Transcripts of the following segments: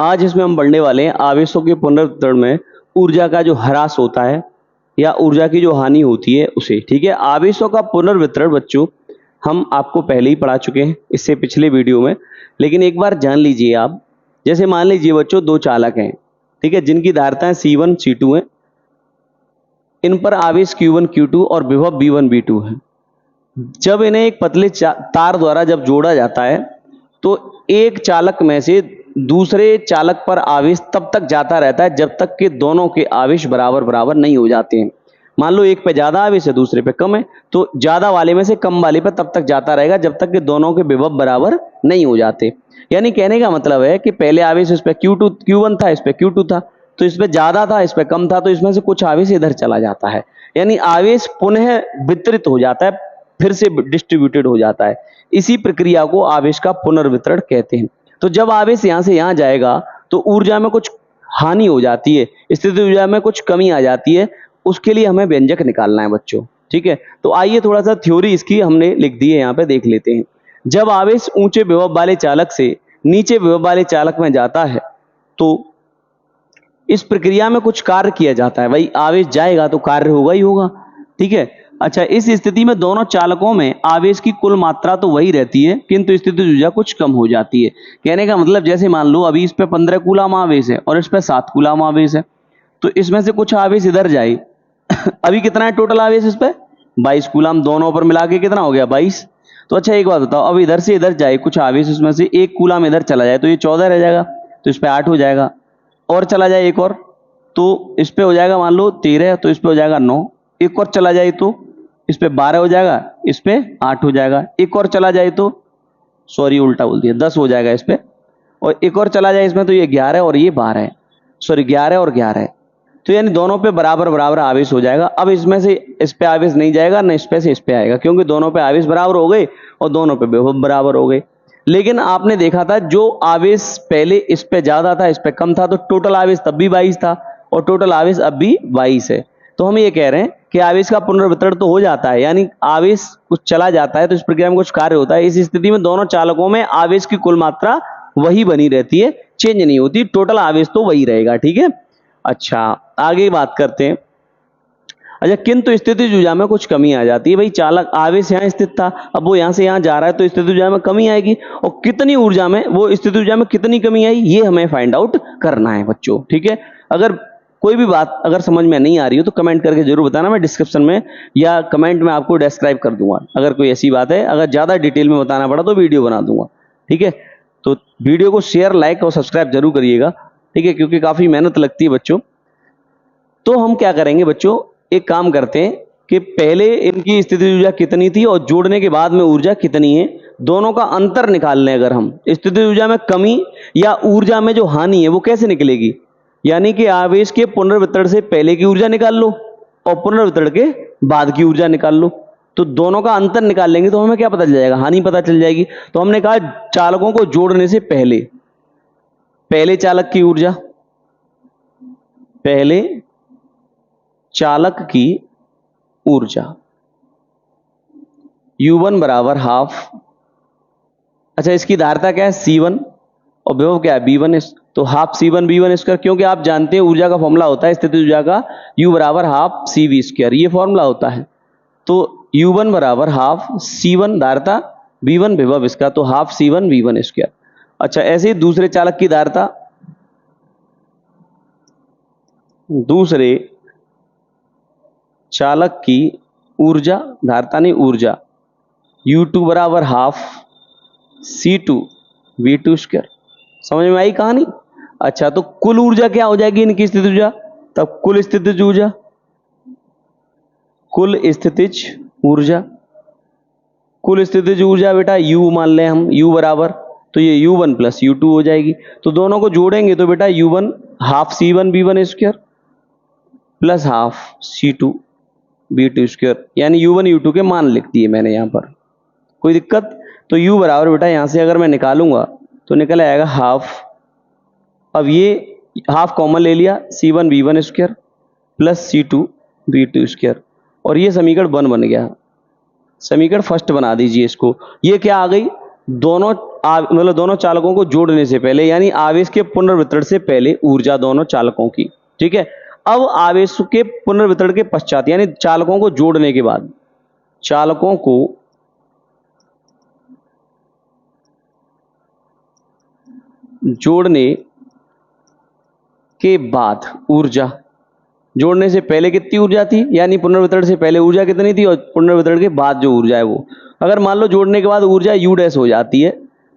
आज इसमें हम पढ़ने वाले हैं आवेशों के पुनर्वितरण में ऊर्जा का जो ह्रास होता है या ऊर्जा की जो हानि होती है उसे। ठीक है, आवेशों का पुनर्वितरण बच्चों हम आपको पहले ही पढ़ा चुके हैं इससे पिछले वीडियो में, लेकिन एक बार जान लीजिए आप। जैसे मान लीजिए बच्चों दो चालक हैं, ठीक है, जिनकी धारिताएं C1 C2 है। इन पर आवेश Q1 Q2 और विभव V1 V2 है। जब इन्हें एक पतले तार द्वारा जब जोड़ा जाता है तो एक चालक में से दूसरे चालक पर आवेश तब तक जाता रहता है जब तक कि दोनों के आवेश बराबर बराबर नहीं हो जाते हैं। मान लो एक पे ज्यादा आवेश है दूसरे पे कम है, तो ज्यादा वाले में से कम वाले पे तब तक जाता रहेगा जब तक कि दोनों के विभव बराबर नहीं हो जाते। यानी कहने का मतलब है कि पहले आवेश इस पे Q1 था, इस पे Q2 था, तो इस पे ज्यादा था, इस पे कम था, तो इसमें से कुछ आवेश इधर चला जाता है। यानी आवेश पुनः वितरित हो जाता है, फिर से डिस्ट्रीब्यूटेड हो जाता है। इसी प्रक्रिया को आवेश का पुनर्वितरण कहते हैं। तो जब आवेश यहां से यहां जाएगा तो ऊर्जा में कुछ हानि हो जाती है, स्थितिज ऊर्जा में कुछ कमी आ जाती है, उसके लिए हमें व्यंजक निकालना है बच्चों। ठीक है, तो आइए थोड़ा सा थ्योरी इसकी हमने लिख दी है यहाँ पे, देख लेते हैं। जब आवेश ऊंचे विभव वाले चालक से नीचे विभव वाले चालक में जाता है तो इस प्रक्रिया में कुछ कार्य किया जाता है। भाई आवेश जाएगा तो कार्य होगा ही होगा। ठीक है, अच्छा, इस स्थिति में दोनों चालकों में आवेश की कुल मात्रा तो वही रहती है, किंतु स्थितिज ऊर्जा कुछ कम हो जाती है। कहने का मतलब जैसे मान लो अभी इस पे 15 कूलाम आवेश है और इस पे 7 कूलाम आवेश है, तो इसमें से कुछ आवेश इधर जाए। अभी कितना है टोटल आवेश इस पे? 22 कूलाम, दोनों पर मिला के कितना हो गया? 22। तो अच्छा एक बात बताओ, अब इधर से इधर जाए कुछ आवेश, इसमें से 1 कूलाम इधर चला जाए तो ये 14 रह जाएगा, तो इस पे 8 हो जाएगा। और चला जाए एक और, तो इस पे हो जाएगा मान लो 13, तो इस पे हो जाएगा 9। एक और चला जाए तो इस पे 12 हो जाएगा, इस पे 8 हो जाएगा। एक और चला जाए तो, सॉरी उल्टा बोल दिया, 10 हो जाएगा इस पे। और एक और चला जाए इसमें तो ये 11 और ये 12 है, सॉरी 11 और 11 है। तो यानी दोनों पे बराबर बराबर आवेश हो जाएगा। अब इसमें से इस पे आवेश नहीं जाएगा, न इस पे से इस पे आएगा, क्योंकि दोनों पे आवेश बराबर हो गए और दोनों पे विभव बराबर हो गए। लेकिन आपने देखा था जो आवेश पहले इस पे ज्यादा था इस पे कम था, तो टोटल आवेश तब भी 22 था और टोटल आवेश अब भी 22 है। तो हम ये कह रहे हैं कि आवेश का पुनर्वितरण तो हो जाता है, यानी आवेश कुछ चला जाता है तो इस प्रक्रिया में कुछ कार्य होता है। इस स्थिति में दोनों चालकों में आवेश की कुल मात्रा वही बनी रहती है, चेंज नहीं होती, टोटल आवेश तो वही रहेगा। ठीक है, अच्छा आगे बात करते हैं। अच्छा, किंतु स्थितिज ऊर्जा में कुछ कमी आ जाती है। भाई चालक आवेश यहाँ स्थित था, अब वो यहाँ से यहाँ जा रहा है, तो स्थितिज ऊर्जा में कमी आएगी। और कितनी ऊर्जा में, वो स्थितिज ऊर्जा में कितनी कमी आई, ये हमें फाइंड आउट करना है बच्चों। ठीक है, अगर कोई भी बात अगर समझ में नहीं आ रही हो तो कमेंट करके जरूर बताना, मैं डिस्क्रिप्शन में या कमेंट में आपको डिस्क्राइब कर दूंगा अगर कोई ऐसी बात है। अगर ज्यादा डिटेल में बताना पड़ा तो वीडियो बना दूंगा। ठीक है, तो वीडियो को शेयर, लाइक और सब्सक्राइब जरूर करिएगा। ठीक है, क्योंकि काफी मेहनत लगती है बच्चों। तो हम क्या करेंगे बच्चों, एक काम करते हैं कि पहले इनकी स्थितिज ऊर्जा कितनी थी और जोड़ने के बाद में ऊर्जा कितनी है, दोनों का अंतर निकाल लें। अगर हम स्थितिज ऊर्जा में कमी या ऊर्जा में जो हानि है वो कैसे निकलेगी, यानी कि आवेश के पुनर्वितरण से पहले की ऊर्जा निकाल लो और पुनर्वितरण के बाद की ऊर्जा निकाल लो, तो दोनों का अंतर निकाल लेंगे तो हमें क्या पता चल जाएगा, हानि पता चल जाएगी। तो हमने कहा चालकों को जोड़ने से पहले, पहले चालक की ऊर्जा, पहले चालक की ऊर्जा U1 बराबर हाफ। अच्छा, इसकी धारिता क्या है C1 और विभव क्या है V1, तो हाफ C1 V1 स्क्वायर, क्योंकि आप जानते हैं ऊर्जा का फॉर्मूला होता है स्थितिज ऊर्जा का U बराबर हाफ CV स्क्वायर, ये फॉर्मूला होता है। तो U1 बराबर हाफ C1 धारिता, V1 विभव इसका, तो हाफ C1 V1 स्क्वायर। अच्छा, ऐसे ही दूसरे चालक की धारिता, दूसरे चालक की ऊर्जा, धारिता नहीं ऊर्जा, U2 बराबर हाफ C2 V2 स्क्वायर। समझ में आई कहानी? अच्छा, तो कुल ऊर्जा क्या हो जाएगी इनकी स्थितिज ऊर्जा, तब कुल स्थितिज ऊर्जा, कुल स्थितिज ऊर्जा, कुल स्थितिज ऊर्जा बेटा U मान लें हम, U बराबर, तो ये U1 प्लस U2 हो जाएगी। तो दोनों को जोड़ेंगे तो बेटा U1 half C1 V1 square plus half C2 V2 square, यानी U1 U2 के मान लिख दिए मैंने यहां पर। कोई दिक्कत? तो U बराबर बेटा यहां से अगर मैं निकालूंगा तो निकल आएगा हाफ, अब ये हाफ कॉमन ले लिया, C1 V1 square plus C2 V2 square, और ये समीकरण 1 बन गया। समीकरण फर्स्ट बना दीजिए इसको। ये क्या आ गई, दोनों मतलब दोनों चालकों को जोड़ने से पहले, यानी आवेश के पुनर्वितरण से पहले ऊर्जा दोनों चालकों की, ठीक है। अब आवेश के पुनर्वितरण के पश्चात, यानी चालकों को जोड़ने के बाद, चालकों को जोड़ने के बाद ऊर्जा, जोड़ने से पहले कितनी ऊर्जा थी, यानी पुनर्वितरण से पहले ऊर्जा कितनी थी, और पुनर्वितरण के बाद जो ऊर्जा है वो, अगर मान लो जोड़ने के बाद ऊर्जा U डैश हो जाती है,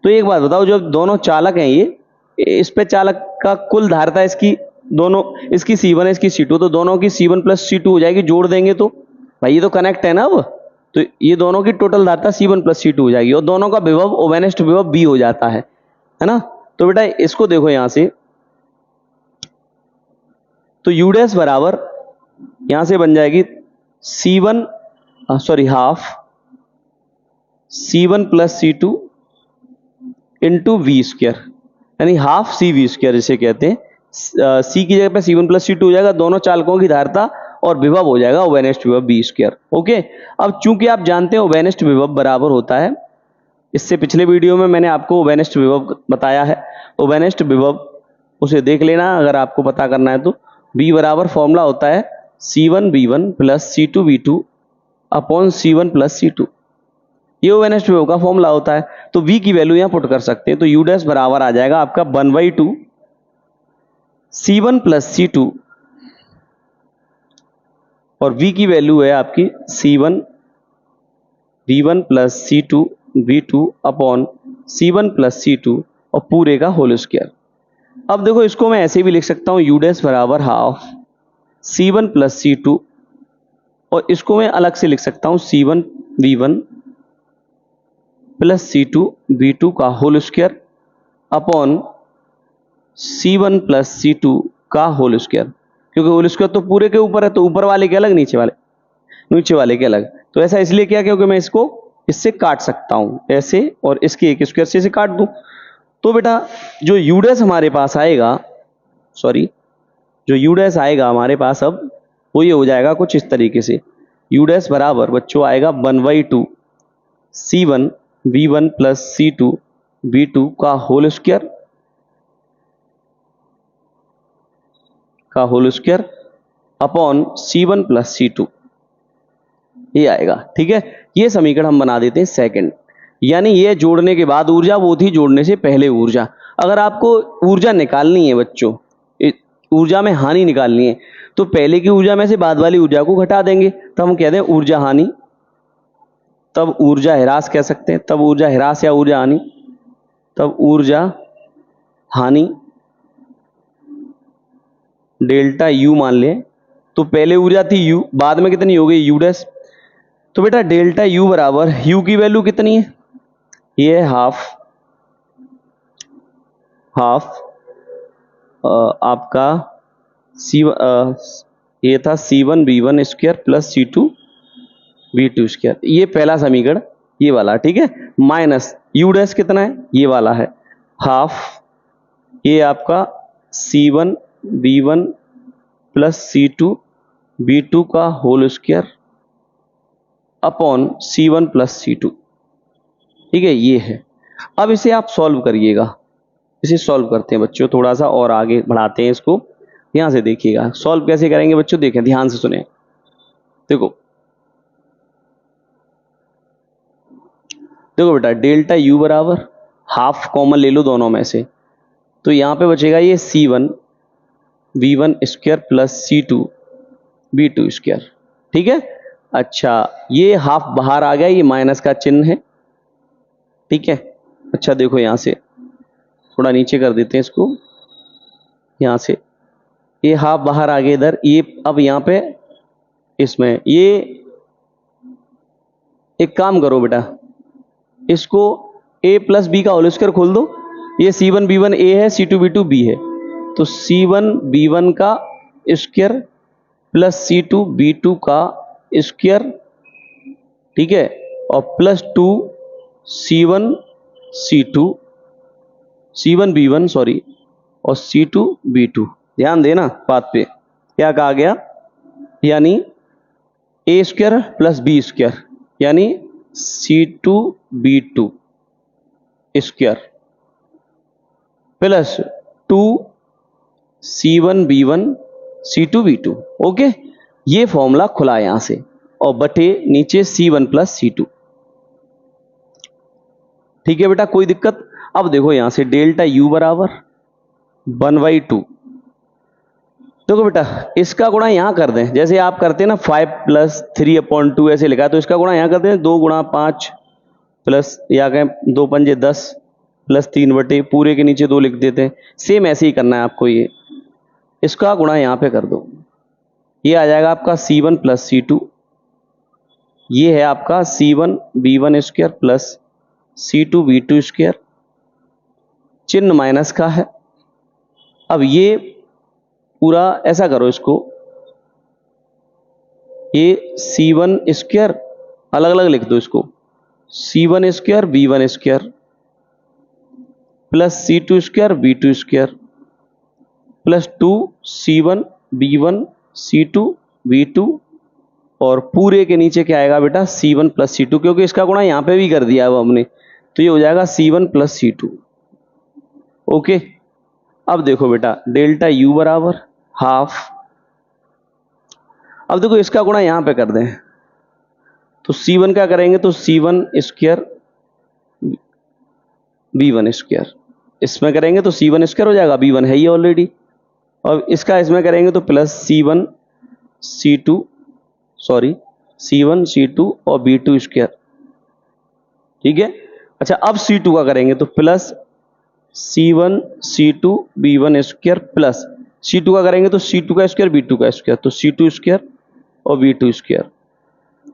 तो एक बात बताओ, जो दोनों चालक हैं ये, इस पे चालक का कुल धारिता इसकी, दोनों, इसकी C1 है, इसकी C2, तो दोनों की C1 प्लस C2 हो जाएगी, जोड़ देंगे तो भाई ये तो कनेक्ट है ना अब, तो ये दोनों की टोटल धारिता C1 प्लस C2 हो जाएगी, और दोनों का विभव ओवेनेस्ट विभव B हो जाता है ना। तो बेटा इसको देखो यहां से, तो U डैश बराबर यहां से बन जाएगी C1 half C1 plus C2 into V square, यानी हाफ CV स्क्वायर जिसे कहते हैं। C की जगह पे C1 प्लस C2 हो जाएगा, दोनों चालकों की धारिता, और विभव हो जाएगा ओवेनेस्ट विभव B स्क्वायर। ओके, अब चूंकि आप जानते हैं ओवेनेस्ट विभव बराबर होता है, इससे पिछले वीडियो में मैंने आपको ओवेनेस्ट विभव बताया है, ओवेनेस्ट विभव उसे देख लेना अगर आपको पता करना है तो। V बराबर फॉर्मूला होता है C1V1 plus C2V2 upon C1 plus C2, ये ओवेनेस्ट विभव का फॉर्मूला होता है। तो V की वैल्यू यहां पुट कर सकते हैं, तो U डैश बराबर आ जाएगा आपका 1/2 C1 प्लस C2, और V की वैल्यू है आपकी C1 V1 plus C2 V2 upon C1 plus C2 और पूरे का होल स्क्वायर। अब देखो इसको मैं ऐसे भी लिख सकता हूं, U डैश बराबर हाफ C1 प्लस C2, और इसको मैं अलग से लिख सकता हूं C1 V1 plus C2 V2 का whole square upon C1 plus C2 का होल स्क्वायर, क्योंकि होल स्क्वायर तो पूरे के ऊपर है, तो ऊपर वाले के अलग, नीचे वाले के अलग। तो ऐसा इसलिए किया क्योंकि मैं इसको इससे काट सकता हूं ऐसे, और इसके एक स्क्वायर से इसे काट दूं। तो बेटा जो U डैश हमारे पास आएगा, जो U डैश आएगा हमारे पास अब, वो ये हो जाएगा कुछ इस तरीके से। U डैश बराबर बच्चों आएगा 1/2 C1 V1 plus C2 V2 का whole square upon C1 plus C2, ये आएगा। ठीक है, ये समीकरण हम बना देते हैं सेकंड, यानी ये जोड़ने के बाद ऊर्जा, वो थी जोड़ने से पहले ऊर्जा। अगर आपको ऊर्जा निकालनी है बच्चों, ऊर्जा में हानि निकालनी है, तो पहले की ऊर्जा में से बाद वाली ऊर्जा को घटा देंगे, तो हम कहते हैं ऊर्जा हानि, तब ऊर्जा ह्रास कह सकते हैं, तब ऊर्जा ह्रास या ऊर्जा हानि, तब ऊर्जा हानि डेल्टा U मान लें। तो पहले ऊर्जा थी U, बाद में कितनी हो गई U डैश। तो बेटा डेल्टा U बराबर, U की वैल्यू कितनी है, ये है हाफ आपका ये था C1 V1 square plus C2 V2 square, ये पहला समीकरण ये वाला, ठीक है। माइनस U डैश कितना है, ये वाला है हाफ, ये आपका C1 V1 plus C2 V2 का whole square upon C1 plus C2, ठीक है, ये है। अब इसे आप सॉल्व करिएगा, इसे सॉल्व करते हैं बच्चों, थोड़ा सा और आगे बढ़ाते हैं इसको। यहां से देखिएगा सॉल्व कैसे करेंगे बच्चों, देखें ध्यान से सुने। देखो बेटा डेल्टा U बराबर हाफ कॉमन ले लो दोनों में से, तो यहां पे बचेगा ये C1 V1 square plus C2 V2 square, ठीक है। अच्छा, ये हाफ बाहर आ गया, ये माइनस का चिन्ह है, ठीक है। अच्छा देखो यहां से थोड़ा नीचे कर देते हैं इसको, यहां से ये हाफ बाहर आ गया इधर, ये अब यहां पे इसमें, ये एक काम करो बेटा, इसको a प्लस बी का होल स्क्वायर खोल दो, ये C1 B1 A है, C2 B2 B है, तो C1 B1 का स्क्वायर प्लस C2 B2 का स्क्वायर, ठीक है, और प्लस 2 C1 B1 सॉरी, और C2 B2, ध्यान देना बात पे, क्या कहा गया, यानी a square plus B square, यानी C2 B2 square plus 2c1b1 c2b2। Okay, ये फॉर्मूला खुला है यहां से, और बटे नीचे c1 प्लस c2। ठीक है बेटा, कोई दिक्कत? अब देखो यहां से डेल्टा u बराबर 1/2। देखो बेटा, इसका गुणा यहां कर दें, जैसे आप करते हैं ना 5 + 3/2 ऐसे लिखा है, तो इसका गुणा यहां करते हैं 2 × 5 प्लस या कहें 2 पंजे 10 प्लस 3 बटे पूरे के नीचे 2 लिख देते हैं। सेम ऐसे ही करना है आपको, ये इसका गुणा यहां पे कर दो, ये आ जाएगा आपका c1 प्लस c2, ये है आपका c1b1 square plus c2b2 square, चिन्ह माइनस का है। अब ये पूरा ऐसा करो, इसको ये c1 स्क्वायर अलग अलग लिख दो, इसको c1 square b1 square plus c2 square b2 square plus 2c1 b1 c2 b2, और पूरे के नीचे क्या आएगा बेटा c1 प्लस c2, क्योंकि इसका गुणा यहां पे भी कर दिया है हमने, तो ये हो जाएगा c1 प्लस c2। ओके, अब देखो बेटा डेल्टा u बराबर हाफ। अब देखो इसका गुणा यहां पे कर दें, तो c1 क्या करेंगे, तो c1 स्क्वायर b1 स्क्वायर, इसमें करेंगे तो c1 स्क्वायर हो जाएगा, b1 है ही ऑलरेडी, और इसका इसमें करेंगे तो प्लस c1 c2 और b2 स्क्वायर। ठीक है, अच्छा अब c2 का करेंगे तो plus c1 c2 b1 square plus c2 का करेंगे तो c2 का स्क्वायर b2 का स्क्वायर, तो c2 स्क्वायर और b2 स्क्वायर।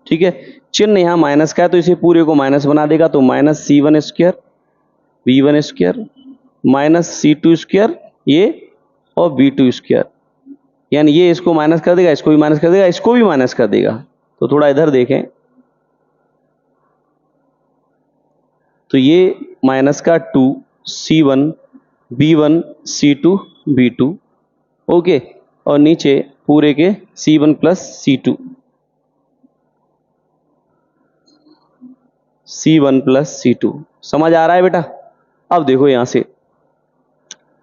ठीक है, चिन्ह यहां माइनस का है तो इसे पूरे को माइनस बना देगा, तो minus c1 square b1 square minus c2 square ये और b2 स्क्वायर, यानी ये इसको माइनस कर देगा, इसको भी माइनस कर देगा, इसको भी माइनस कर देगा। तो थोड़ा इधर देखें, तो ये माइनस का 2c1 b1 c2 b2। Okay, और नीचे पूरे के c1 plus c2 c1 plus c2। समझ आ रहा है बेटा? अब देखो यहां से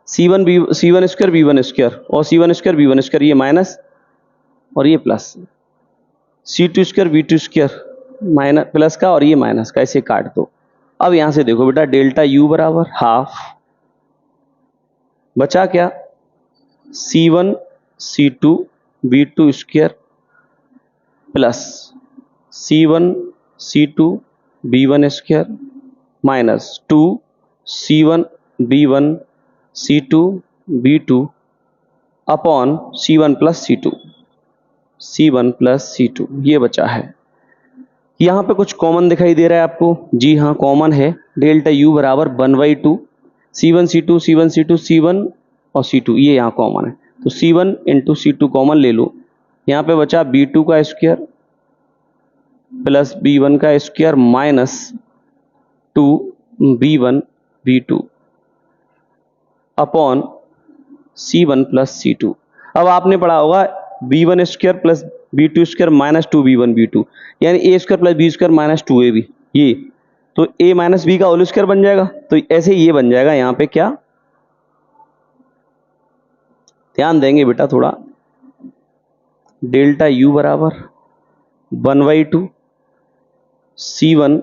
c1 स्क्वायर b1 स्क्वायर और c1 स्क्वायर b1 स्क्वायर, ये माइनस और ये plus, c2 square b2 square minus plus का और ये माइनस का, इसे काट दो। अब यहां से देखो बेटा डेल्टा u बराबर हाफ, बचा क्या c1 c2 b2 square plus c1 c2 b1 square minus 2c1 b1 c2 b2 upon c1 plus c2, ये बचा है। यहां पे कुछ कॉमन दिखाई दे रहा है आपको? जी हाँ, कॉमन है। डेल्टा u बराबर 1/2 c1 c2 c1 और c2, ये यहाँ कॉमन है, तो c1 इंटू c2 कॉमन ले लो। यहाँ पे बचा b2 का स्क्वायर प्लस b1 का square minus 2b1 b2 upon c1 plus c2। अब आपने पढ़ा होगा b1 square plus b2 square minus 2b1 b2, यानी a square plus b square minus 2ab, ये तो a माइनस b का होल स्क्वायर बन जाएगा। तो ऐसे ये बन जाएगा यहाँ पे, क्या ध्यान देंगे बेटा थोड़ा, डेल्टा u बराबर 1/2 c1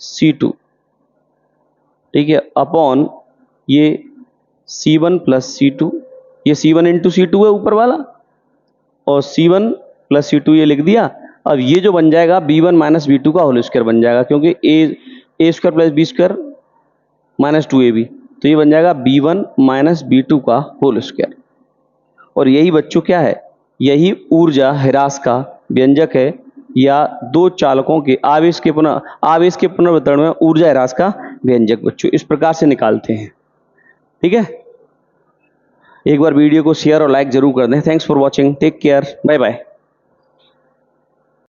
c2, ठीक है, अपॉन ये c1 प्लस c2, ये c1 इंटू c2 है ऊपर वाला, और c1 प्लस c2 ये लिख दिया। अब ये जो बन जाएगा b1 माइनस b2 का होल स्क्वायर बन जाएगा, क्योंकि a square plus b square minus 2ab, तो ये बन जाएगा b1 माइनस b2 का होल स्क्वायर। और यही बच्चों क्या है, यही ऊर्जा ह्रास का व्यंजक है, या दो चालकों के आवेश के पुनर्वितरण में ऊर्जा ह्रास का व्यंजक बच्चों इस प्रकार से निकालते हैं। ठीक है, एक बार वीडियो को शेयर और लाइक जरूर कर दें। Thanks for watching, take care, bye bye.